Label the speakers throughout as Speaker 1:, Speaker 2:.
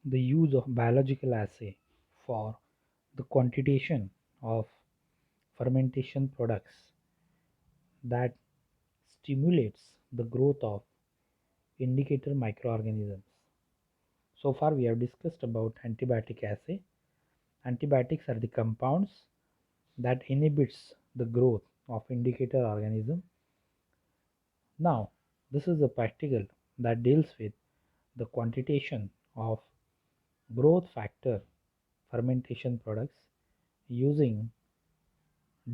Speaker 1: The use of biological assay for the quantitation of fermentation products that stimulates the growth of indicator microorganisms. So far we have discussed about antibiotic assay. Antibiotics are the compounds that inhibits the growth of indicator organism. Now this is a practical that deals with the quantitation of growth factor fermentation products using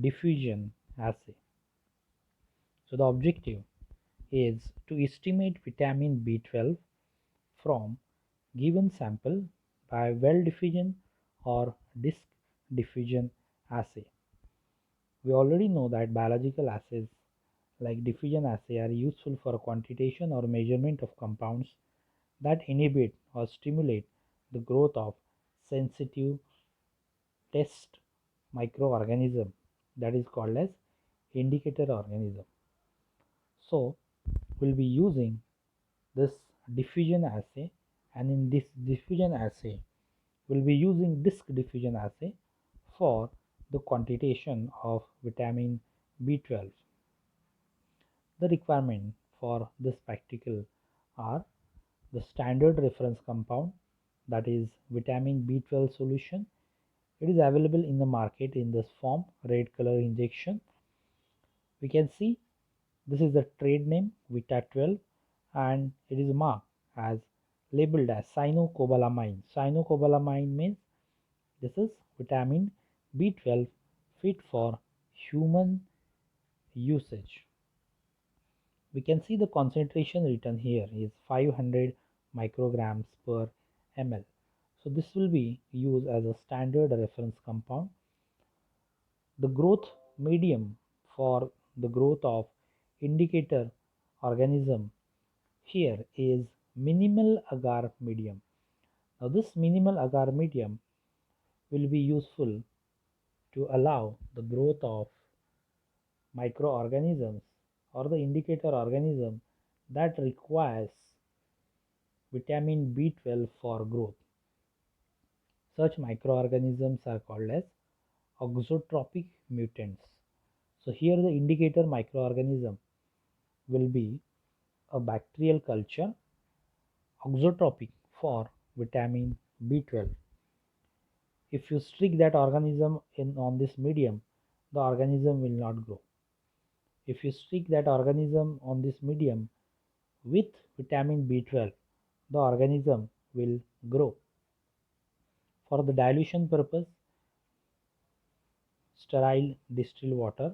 Speaker 1: diffusion assay. So the objective is to estimate vitamin B12 from given sample by well diffusion or disk diffusion assay. We already know that biological assays like diffusion assay are useful for quantitation or measurement of compounds that inhibit or stimulate the growth of sensitive test microorganism, that is called as indicator organism. So we'll be using this diffusion assay, and in this diffusion assay we'll be using disk diffusion assay for the quantitation of vitamin B12. The requirement for this practical are the standard reference compound, that is vitamin B12 solution. It is available in the market in this form, red color injection. We can see this is the trade name Vita 12, and it is marked as labeled as cyanocobalamin. Cyanocobalamin means this is vitamin B12 fit for human usage. We can see the concentration written here is 500 micrograms per ml. So this will be used as a standard reference compound. The growth medium for the growth of indicator organism here is minimal agar medium. Now this minimal agar medium will be useful to allow the growth of microorganisms or the indicator organism that requires vitamin B12 for growth. Such microorganisms are called as auxotropic mutants. So here the indicator microorganism will be a bacterial culture auxotropic for vitamin B12. If you stick that organism on this medium, the organism will not grow. If you stick that organism on this medium with vitamin B12, the organism will grow. For the dilution purpose, sterile distilled water,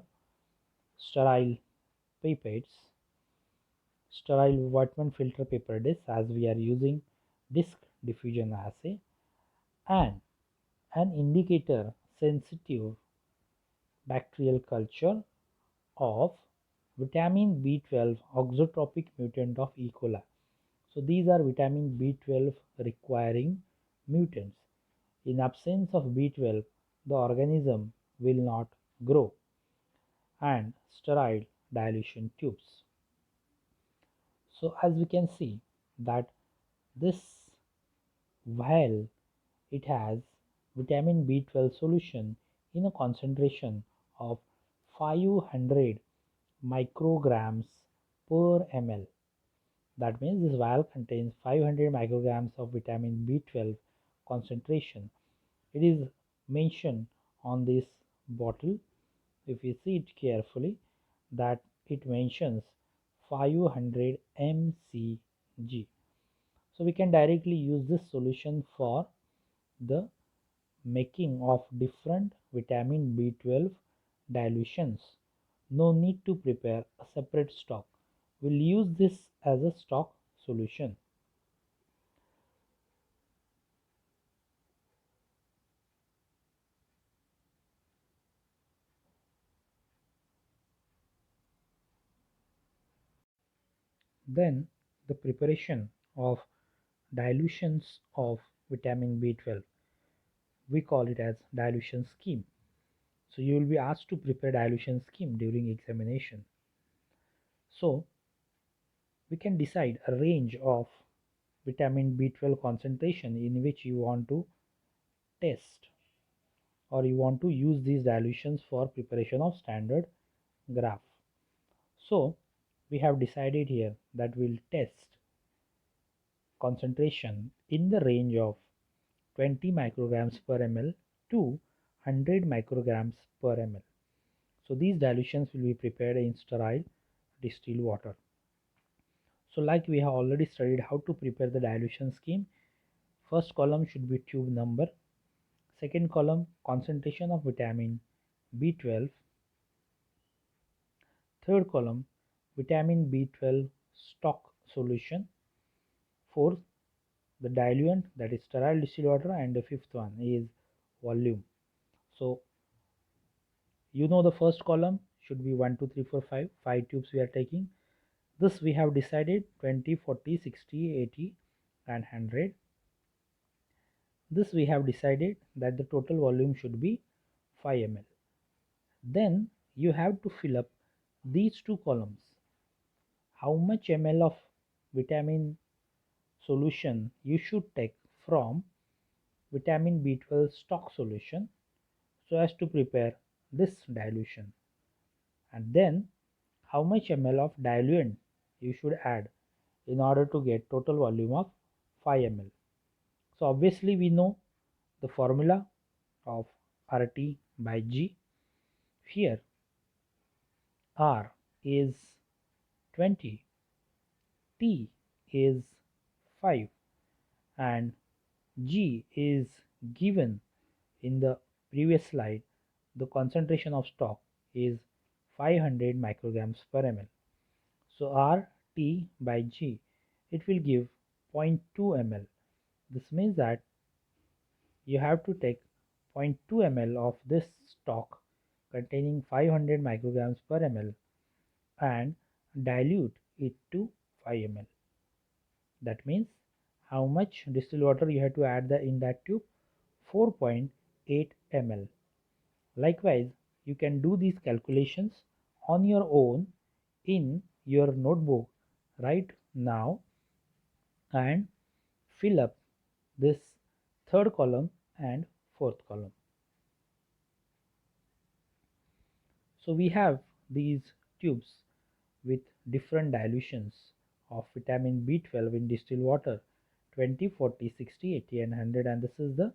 Speaker 1: sterile pipettes, sterile Whitman filter paper disc, as we are using disk diffusion assay, and an indicator sensitive bacterial culture of vitamin B12 auxotropic mutant of E. coli. So these are vitamin B12 requiring mutants. In absence of B12, the organism will not grow, and sterile dilution tubes. So as we can see that this vial, it has vitamin B12 solution in a concentration of 500 micrograms per ml. That means this vial contains 500 micrograms of vitamin B12 concentration. It is mentioned on this bottle, if you see it carefully, that it mentions 500 mcg. So we can directly use this solution for the making of different vitamin B12 dilutions. No need to prepare a separate stock. We'll use this as a stock solution. Then the preparation of dilutions of vitamin B12, we call it as dilution scheme. So you will be asked to prepare dilution scheme during examination. So we can decide a range of vitamin B12 concentration in which you want to test, or you want to use these dilutions for preparation of standard graph. So we have decided here that we'll test concentration in the range of 20 micrograms per ml to 100 micrograms per ml. So these dilutions will be prepared in sterile distilled water. So like we have already studied how to prepare the dilution scheme, first column should be tube number, second column concentration of vitamin B12, third column vitamin B12 stock solution, fourth the diluent, that is sterile distilled water, and the fifth one is volume. So you know the first column should be 1 2 3 4 5 5 tubes we are taking. This we have decided 20 40 60 80 and 100. This we have decided that the total volume should be 5 ml. Then you have to fill up these two columns. How much ml of vitamin solution you should take from vitamin B12 stock solution so as to prepare this dilution, and then how much ml of diluent you should add in order to get total volume of 5 ml. So obviously we know the formula of RT by G. Here R is 20, T is 5, and G is given in the previous slide. The concentration of stock is 500 micrograms per ml. So RT by G, it will give 0.2 ml. This means that you have to take 0.2 ml of this stock containing 500 micrograms per ml and dilute it to 5 ml. That means how much distilled water you have to add in that tube? 4.8 ml. Likewise, you can do these calculations on your own in your notebook right now and fill up this third column and fourth column. So we have these tubes with different dilutions of vitamin B12 in distilled water 20, 40, 60, 80 and 100, and this is the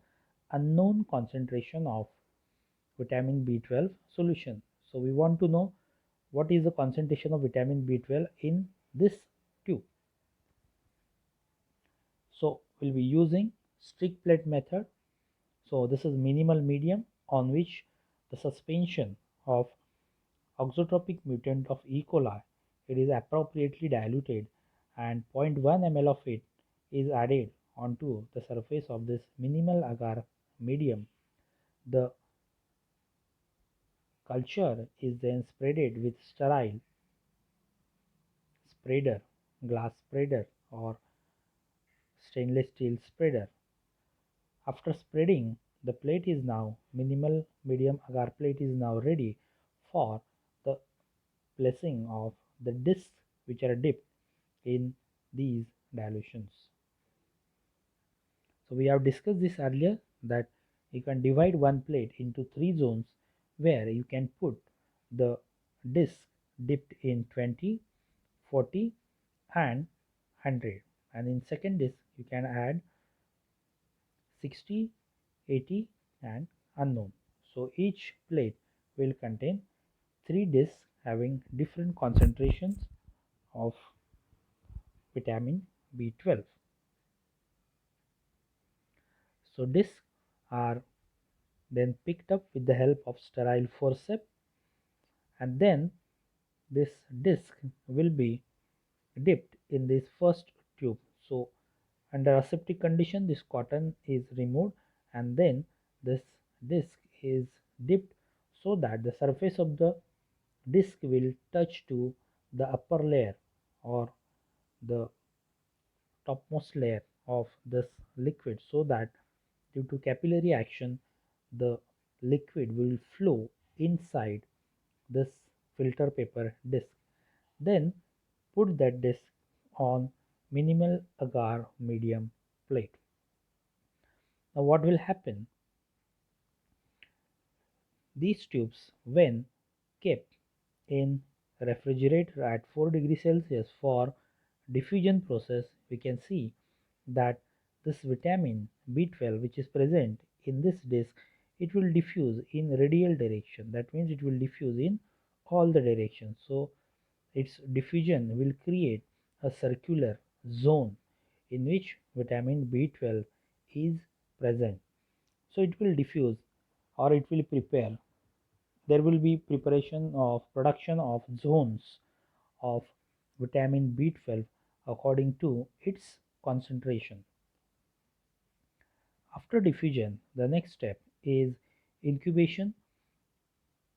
Speaker 1: unknown concentration of vitamin B12 solution. So we want to know what is the concentration of vitamin B12 in this tube. So we'll be using stick plate method. So this is minimal medium on which the suspension of auxotropic mutant of E. coli, it is appropriately diluted and 0.1 ml of it is added onto the surface of this minimal agar medium. The culture is then spreaded with sterile spreader, glass spreader or stainless steel spreader. After spreading, the plate is now minimal medium agar plate is now ready for the placing of the discs which are dipped in these dilutions. So we have discussed this earlier that you can divide one plate into three zones where you can put the disc dipped in 20, 40 and 100, and in second disc you can add 60, 80 and unknown. So each plate will contain three discs having different concentrations of vitamin B12. So discs are then picked up with the help of sterile forceps, and then this disc will be dipped in this first tube. So under aseptic condition this cotton is removed and then this disc is dipped so that the surface of the disc will touch to the upper layer or the topmost layer of this liquid, so that due to capillary action the liquid will flow inside this filter paper disc. Then put that disc on minimal agar medium plate. Now what will happen? These tubes, when kept in refrigerator at 4 degrees Celsius for diffusion process, we can see that this vitamin B12 which is present in this disc, it will diffuse in radial direction. That means it will diffuse in all the directions. So its diffusion will create a circular zone in which vitamin B12 is present. So it will diffuse, or it will prepare. There will be preparation of production of zones of vitamin B12 according to its concentration. After diffusion, the next step is incubation.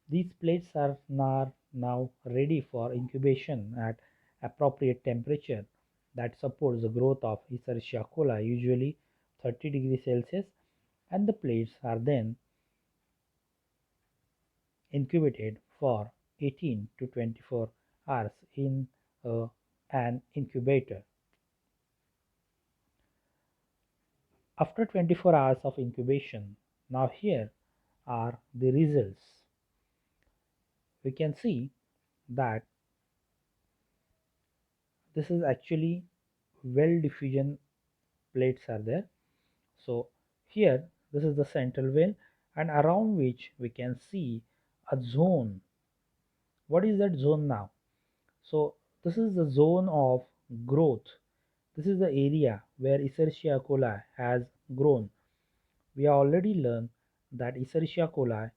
Speaker 1: These plates are now ready for incubation at appropriate temperature that supports the growth of Escherichia coli, usually 30 degrees Celsius, and the plates are then incubated for 18 to 24 hours in an incubator. After 24 hours of incubation, now here are the results. We can see that this is actually well diffusion plates are there. So here this is the central vein, and around which we can see a zone. What is that zone now? So this is the zone of growth. This is the area where Escherichia coli has grown. We have already learned that Escherichia coli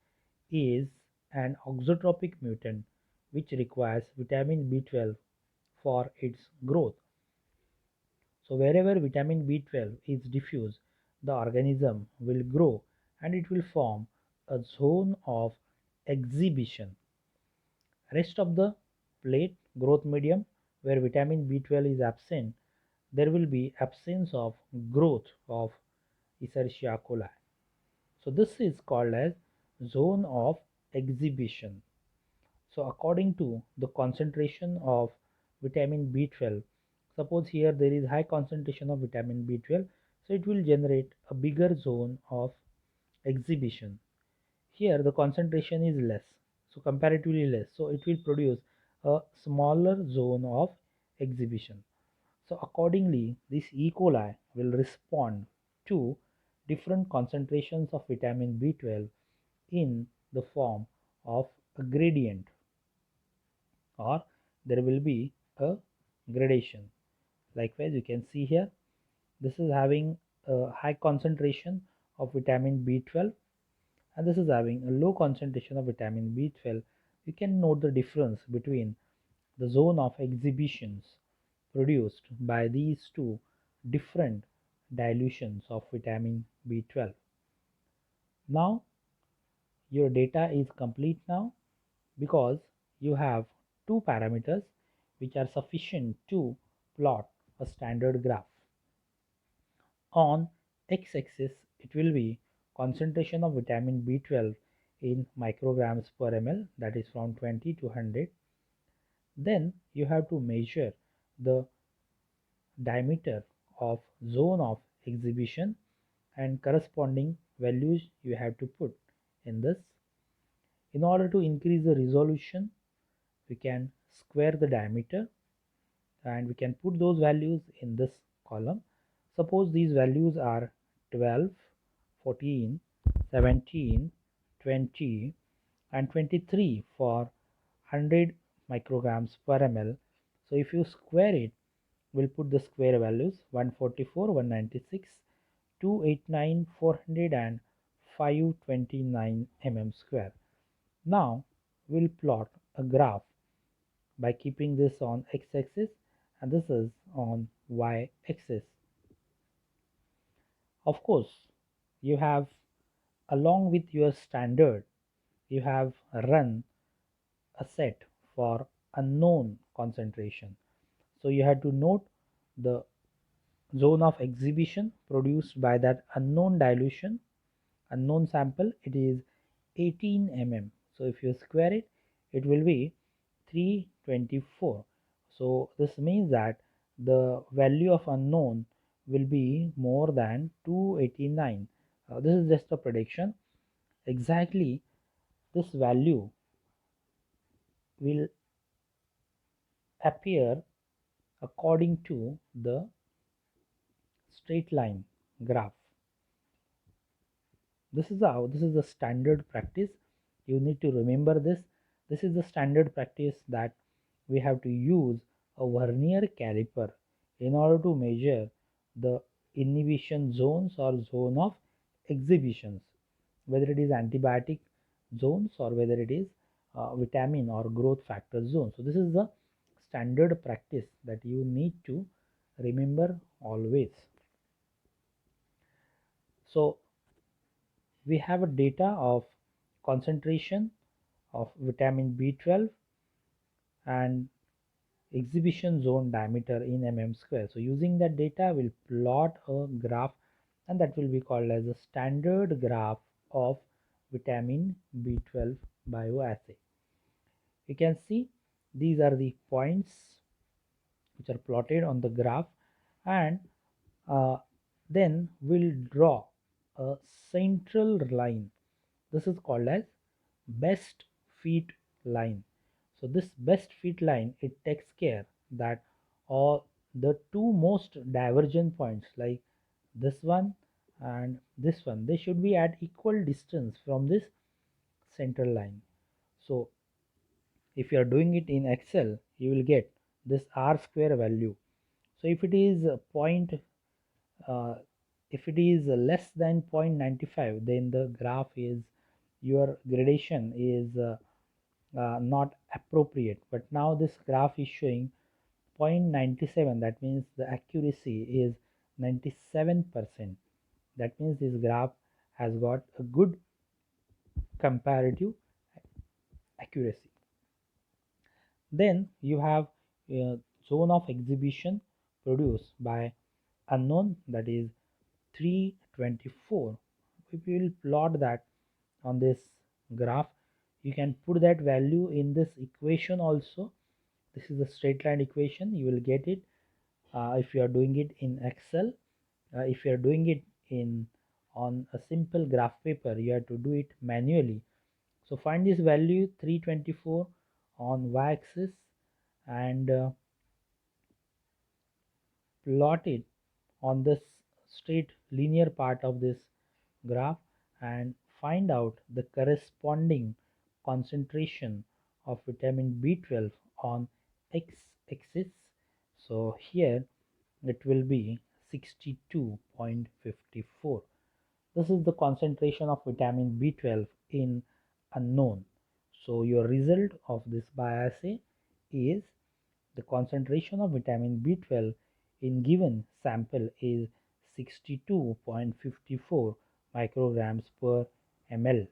Speaker 1: is an auxotropic mutant which requires vitamin B12 for its growth. So wherever vitamin B12 is diffused, the organism will grow and it will form a zone of exhibition. Rest of the plate growth medium where vitamin B12 is absent, there will be absence of growth of Escherichia coli. So this is called as zone of exhibition. So according to the concentration of vitamin B12, suppose here there is high concentration of vitamin B12, so it will generate a bigger zone of exhibition. Here the concentration is less, so comparatively less, so it will produce a smaller zone of exhibition. So accordingly, this E. coli will respond to different concentrations of vitamin B12 in the form of a gradient, or there will be a gradation. Likewise, you can see here, this is having a high concentration of vitamin B12 and this is having a low concentration of vitamin B12. You can note the difference between the zone of exhibitions produced by these two different dilutions of vitamin B12. Now your data is complete now, because you have two parameters which are sufficient to plot a standard graph. On x-axis it will be concentration of vitamin B12 in micrograms per ml, that is from 20 to 100. Then you have to measure the diameter of zone of exhibition and corresponding values you have to put in this. In order to increase the resolution, we can square the diameter and we can put those values in this column. Suppose these values are 12, 14, 17, 20 and 23 for 100 micrograms per ml. So if you square it, we'll put the square values 144, 196, 289, 400 and 529 mm square. Now we'll plot a graph by keeping this on x-axis and this is on y-axis. Of course, you have, along with your standard, you have run a set for unknown concentration. So you have to note the zone of exhibition produced by that unknown dilution, unknown sample, it is 18 mm. So if you square it, it will be 324. So this means that the value of unknown will be more than 289. This is just a prediction. Exactly this value will appear according to the straight line graph. This is the standard practice. You need to remember this. This is the standard practice that we have to use a vernier caliper in order to measure the inhibition zones or zone of exhibitions, whether it is antibiotic zones or whether it is vitamin or growth factor zone. So this is the standard practice that you need to remember always. So we have a data of concentration of vitamin B12 and exhibition zone diameter in mm square. So using that data, we'll plot a graph, and that will be called as a standard graph of vitamin B12 bioassay. You can see these are the points which are plotted on the graph, and uh, then we'll draw a central line. This is called as best fit line. So this best fit line, it takes care that all the two most divergent points, like this one and this one, they should be at equal distance from this central line. So if you are doing it in Excel, you will get this r square value. So if it is uh, if it is less than 0.95, then the graph is, your gradation is not appropriate. But now this graph is showing 0.97, that means the accuracy is 97%. That means this graph has got a good comparative accuracy. Then you have a zone of exhibition produced by unknown, that is 324. If you will plot that on this graph, you can put that value in this equation also. This is the straight line equation. You will get it if you are doing it in Excel. If you are doing it in on a simple graph paper, you have to do it manually. So find this value 324 on y-axis and plot it on this straight linear part of this graph and find out the corresponding concentration of vitamin B12 on x-axis. So here it will be 62.54. This is the concentration of vitamin B12 in unknown. So your result of this bioassay is the concentration of vitamin B12 in given sample is 62.54 micrograms per ml.